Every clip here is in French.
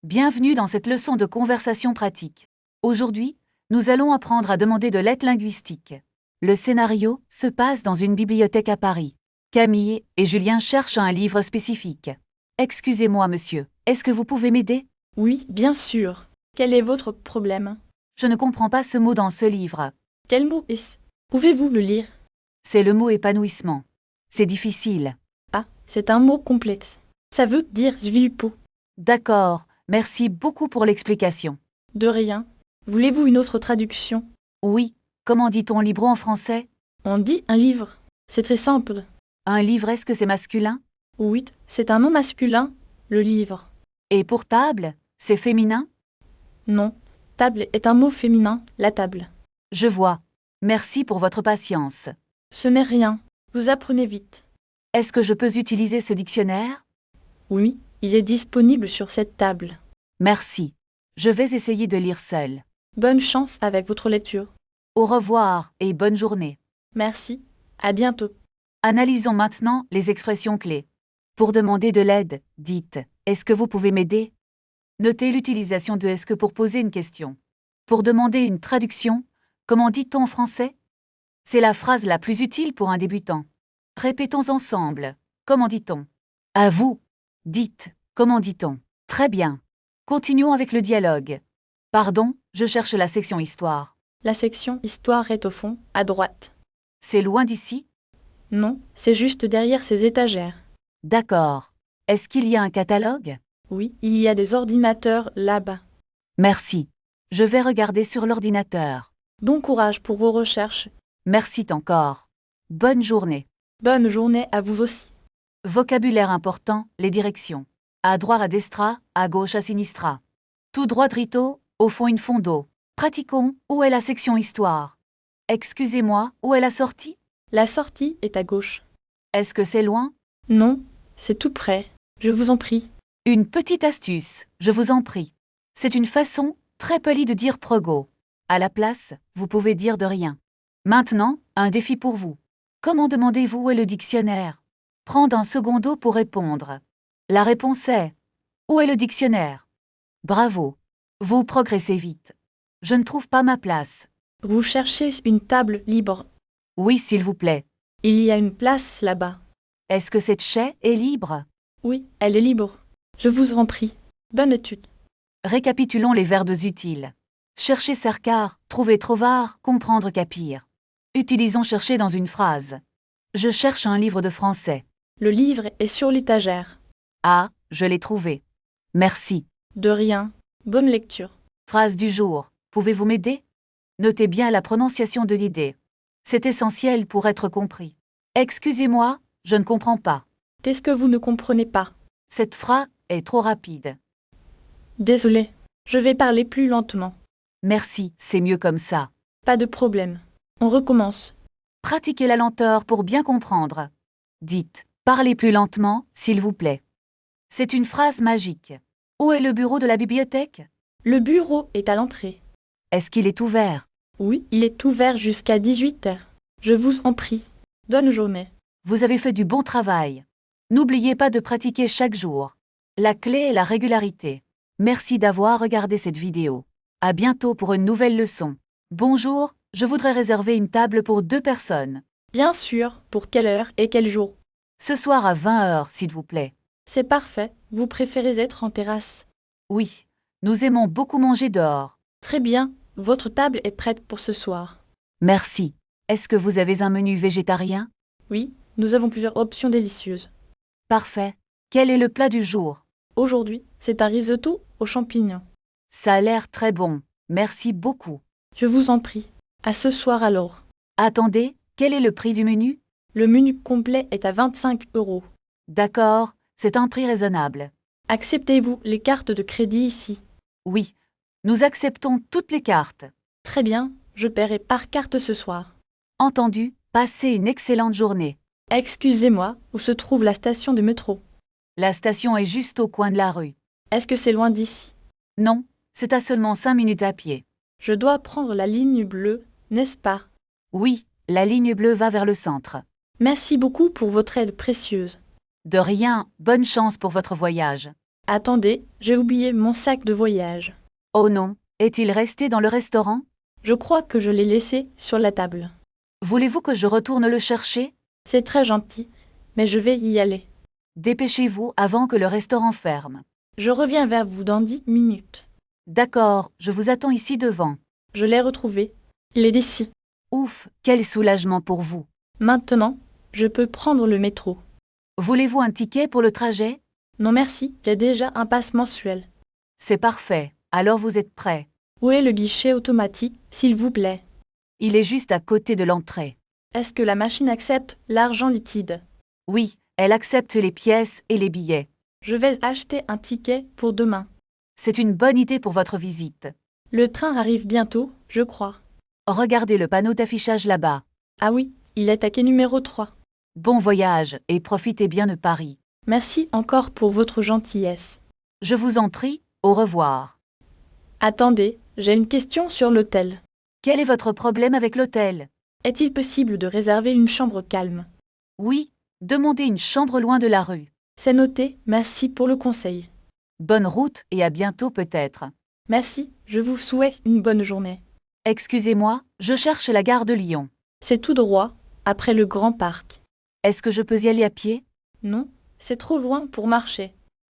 Bienvenue dans cette leçon de conversation pratique. Aujourd'hui, nous allons apprendre à demander de l'aide linguistique. Le scénario se passe dans une bibliothèque à Paris. Camille et Julien cherchent un livre spécifique. Excusez-moi, monsieur, est-ce que vous pouvez m'aider? Oui, bien sûr. Quel est votre problème? Je ne comprends pas ce mot dans ce livre. Quel mot est-ce? Pouvez-vous le lire? C'est le mot épanouissement. C'est difficile. Ah, c'est un mot complexe. Ça veut dire vilipot. D'accord, merci beaucoup pour l'explication. De rien. Voulez-vous une autre traduction? Oui, comment dit-on libro en français? On dit un livre. C'est très simple. Un livre, est-ce que c'est masculin? Oui, c'est un nom masculin, le livre. Et pour table, c'est féminin? Non, table est un mot féminin, la table. Je vois. Merci pour votre patience. Ce n'est rien. Vous apprenez vite. Est-ce que je peux utiliser ce dictionnaire? Oui, il est disponible sur cette table. Merci. Je vais essayer de lire seul. Bonne chance avec votre lecture. Au revoir et bonne journée. Merci. À bientôt. Analysons maintenant les expressions clés. Pour demander de l'aide, dites « Est-ce que vous pouvez m'aider ?» Notez l'utilisation de « est-ce que » pour poser une question. Pour demander une traduction, comment dit-on en français? C'est la phrase la plus utile pour un débutant. Répétons ensemble. Comment dit-on? À vous. Dites. Comment dit-on? Très bien. Continuons avec le dialogue. Pardon, je cherche la section Histoire. La section Histoire est au fond, à droite. C'est loin d'ici? Non, c'est juste derrière ces étagères. D'accord. Est-ce qu'il y a un catalogue? Oui, il y a des ordinateurs là-bas. Merci. Je vais regarder sur l'ordinateur. Bon courage pour vos recherches. Merci encore. Bonne journée. Bonne journée à vous aussi. Vocabulaire important, les directions. À droite à destra, à gauche à sinistra. Tout droit drito, au fond in fondo. Pratiquons, où est la section Histoire? Excusez-moi, où est la sortie? La sortie est à gauche. Est-ce que c'est loin? Non, c'est tout près. Je vous en prie. Une petite astuce, je vous en prie. C'est une façon très polie de dire prego. À la place, vous pouvez dire de rien. Maintenant, un défi pour vous. Comment demandez-vous où est le dictionnaire? Prendre un secondo pour répondre. La réponse est où est le dictionnaire? Bravo. Vous progressez vite. Je ne trouve pas ma place. Vous cherchez une table libre. Oui, s'il vous plaît. Il y a une place là-bas. Est-ce que cette chaise est libre? Oui, elle est libre. Je vous en prie. Bonne étude. Récapitulons les verbes utiles. Chercher cercar, trouver trovar, comprendre capir. Utilisons chercher dans une phrase. Je cherche un livre de français. Le livre est sur l'étagère. Ah, je l'ai trouvé. Merci. De rien. Bonne lecture. Phrase du jour. Pouvez-vous m'aider? Notez bien la prononciation de l'idée. C'est essentiel pour être compris. Excusez-moi, je ne comprends pas. Qu'est-ce que vous ne comprenez pas? Cette phrase est trop rapide. Désolé. Je vais parler plus lentement. Merci, c'est mieux comme ça. Pas de problème. On recommence. Pratiquez la lenteur pour bien comprendre. Dites, parlez plus lentement, s'il vous plaît. C'est une phrase magique. Où est le bureau de la bibliothèque? Le bureau est à l'entrée. Est-ce qu'il est ouvert? Oui, il est ouvert jusqu'à 18h. Je vous en prie. Bonne journée. Vous avez fait du bon travail. N'oubliez pas de pratiquer chaque jour. La clé est la régularité. Merci d'avoir regardé cette vidéo. À bientôt pour une nouvelle leçon. Bonjour, je voudrais réserver une table pour 2 personnes. Bien sûr, pour quelle heure et quel jour? Ce soir à 20h, s'il vous plaît. C'est parfait. Vous préférez être en terrasse? Oui, nous aimons beaucoup manger dehors. Très bien. Votre table est prête pour ce soir. Merci. Est-ce que vous avez un menu végétarien? Oui, nous avons plusieurs options délicieuses. Parfait. Quel est le plat du jour? Aujourd'hui, c'est un risotto aux champignons. Ça a l'air très bon. Merci beaucoup. Je vous en prie. À ce soir alors. Attendez, quel est le prix du menu? Le menu complet est à 25 €. D'accord, c'est un prix raisonnable. Acceptez-vous les cartes de crédit ici? Oui, nous acceptons toutes les cartes. Très bien, je paierai par carte ce soir. Entendu, passez une excellente journée. Excusez-moi, où se trouve la station de métro? La station est juste au coin de la rue. Est-ce que c'est loin d'ici? Non, c'est à seulement 5 minutes à pied. Je dois prendre la ligne bleue, n'est-ce pas? Oui, la ligne bleue va vers le centre. Merci beaucoup pour votre aide précieuse. De rien, bonne chance pour votre voyage. Attendez, j'ai oublié mon sac de voyage. Oh non, est-il resté dans le restaurant? Je crois que je l'ai laissé sur la table. Voulez-vous que je retourne le chercher? C'est très gentil, mais je vais y aller. Dépêchez-vous avant que le restaurant ferme. Je reviens vers vous dans 10 minutes. D'accord, je vous attends ici devant. Je l'ai retrouvé. Il est ici. Ouf, quel soulagement pour vous. Maintenant, je peux prendre le métro. Voulez-vous un ticket pour le trajet? Non merci, j'ai déjà un pass mensuel. C'est parfait, alors vous êtes prêt. Où est le guichet automatique, s'il vous plaît? Il est juste à côté de l'entrée. Est-ce que la machine accepte l'argent liquide? Oui, elle accepte les pièces et les billets. Je vais acheter un ticket pour demain. C'est une bonne idée pour votre visite. Le train arrive bientôt, je crois. Regardez le panneau d'affichage là-bas. Ah oui, il est à quai numéro 3. Bon voyage et profitez bien de Paris. Merci encore pour votre gentillesse. Je vous en prie, au revoir. Attendez, j'ai une question sur l'hôtel. Quel est votre problème avec l'hôtel? Est-il possible de réserver une chambre calme? Oui, demandez une chambre loin de la rue. C'est noté, merci pour le conseil. Bonne route et à bientôt peut-être. Merci, je vous souhaite une bonne journée. Excusez-moi, je cherche la gare de Lyon. C'est tout droit, après le grand parc. Est-ce que je peux y aller à pied? Non, c'est trop loin pour marcher.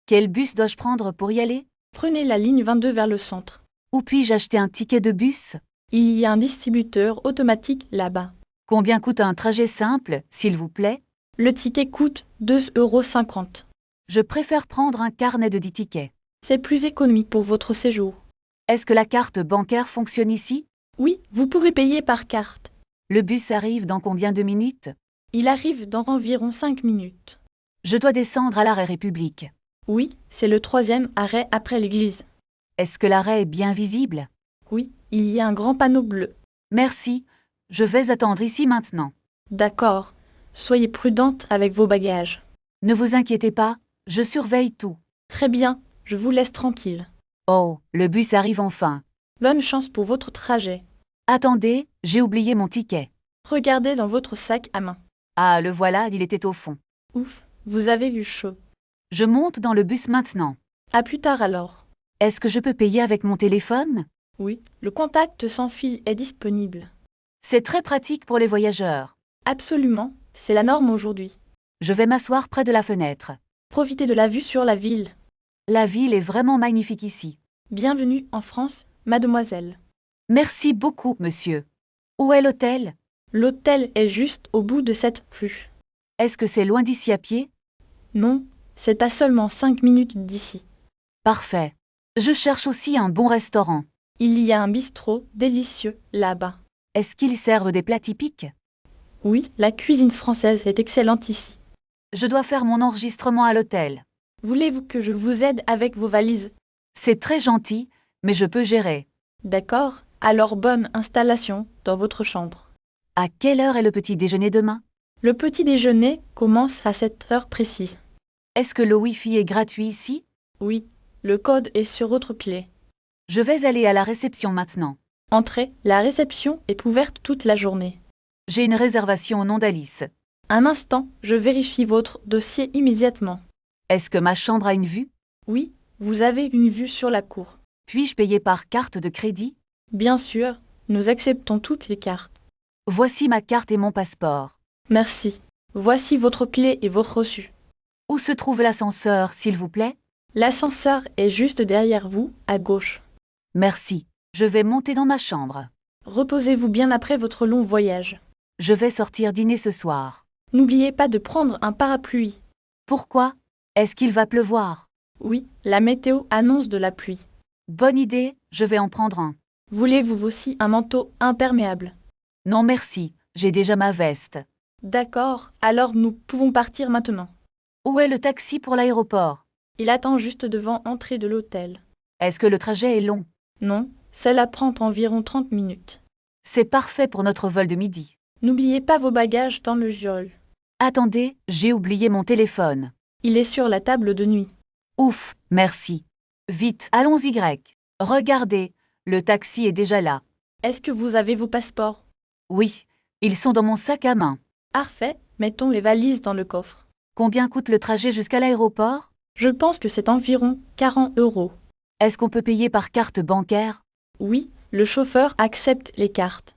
Quel bus dois-je prendre pour y aller? Prenez la ligne 22 vers le centre. Où puis-je acheter un ticket de bus? Il y a un distributeur automatique là-bas. Combien coûte un trajet simple, s'il vous plaît? Le ticket coûte 2,50 €. Je préfère prendre un carnet de 10 tickets. C'est plus économique pour votre séjour. Est-ce que la carte bancaire fonctionne ici? Oui, vous pouvez payer par carte. Le bus arrive dans combien de minutes? Il arrive dans environ 5 minutes. Je dois descendre à l'arrêt République. Oui, c'est le 3e arrêt après l'église. Est-ce que l'arrêt est bien visible? Oui, il y a un grand panneau bleu. Merci, je vais attendre ici maintenant. D'accord. Soyez prudente avec vos bagages. Ne vous inquiétez pas, je surveille tout. Très bien, je vous laisse tranquille. Oh, le bus arrive enfin. Bonne chance pour votre trajet. Attendez, j'ai oublié mon ticket. Regardez dans votre sac à main. Ah, le voilà, il était au fond. Ouf, vous avez eu chaud. Je monte dans le bus maintenant. À plus tard alors. Est-ce que je peux payer avec mon téléphone? Oui, le contact sans fil est disponible. C'est très pratique pour les voyageurs. Absolument, c'est la norme aujourd'hui. Je vais m'asseoir près de la fenêtre. Profitez de la vue sur la ville. La ville est vraiment magnifique ici. Bienvenue en France, mademoiselle. Merci beaucoup, monsieur. Où est l'hôtel? L'hôtel est juste au bout de cette rue. Est-ce que c'est loin d'ici à pied? Non, c'est à seulement 5 minutes d'ici. Parfait. Je cherche aussi un bon restaurant. Il y a un bistrot délicieux là-bas. Est-ce qu'ils servent des plats typiques? Oui, la cuisine française est excellente ici. Je dois faire mon enregistrement à l'hôtel. Voulez-vous que je vous aide avec vos valises? C'est très gentil, mais je peux gérer. D'accord, alors bonne installation dans votre chambre. À quelle heure est le petit déjeuner demain? Le petit déjeuner commence à cette heure précise. Est-ce que le Wi-Fi est gratuit ici? Oui, le code est sur votre clé. Je vais aller à la réception maintenant. Entrez, la réception est ouverte toute la journée. J'ai une réservation au nom d'Alice. Un instant, je vérifie votre dossier immédiatement. Est-ce que ma chambre a une vue? Oui, vous avez une vue sur la cour. Puis-je payer par carte de crédit? Bien sûr, nous acceptons toutes les cartes. Voici ma carte et mon passeport. Merci. Voici votre clé et votre reçu. Où se trouve l'ascenseur, s'il vous plaît? L'ascenseur est juste derrière vous, à gauche. Merci. Je vais monter dans ma chambre. Reposez-vous bien après votre long voyage. Je vais sortir dîner ce soir. N'oubliez pas de prendre un parapluie. Pourquoi? Est-ce qu'il va pleuvoir? Oui, la météo annonce de la pluie. Bonne idée, je vais en prendre un. Voulez-vous aussi un manteau imperméable? Non merci, j'ai déjà ma veste. D'accord, alors nous pouvons partir maintenant. Où est le taxi pour l'aéroport? Il attend juste devant l'entrée de l'hôtel. Est-ce que le trajet est long? Non, cela prend environ 30 minutes. C'est parfait pour notre vol de midi. N'oubliez pas vos bagages dans le geôle. Attendez, j'ai oublié mon téléphone. Il est sur la table de nuit. Ouf, merci. Vite, allons-y grec. Regardez, le taxi est déjà là. Est-ce que vous avez vos passeports? Oui, ils sont dans mon sac à main. Parfait, mettons les valises dans le coffre. Combien coûte le trajet jusqu'à l'aéroport? Je pense que c'est environ 40 euros. Est-ce qu'on peut payer par carte bancaire? Oui, le chauffeur accepte les cartes.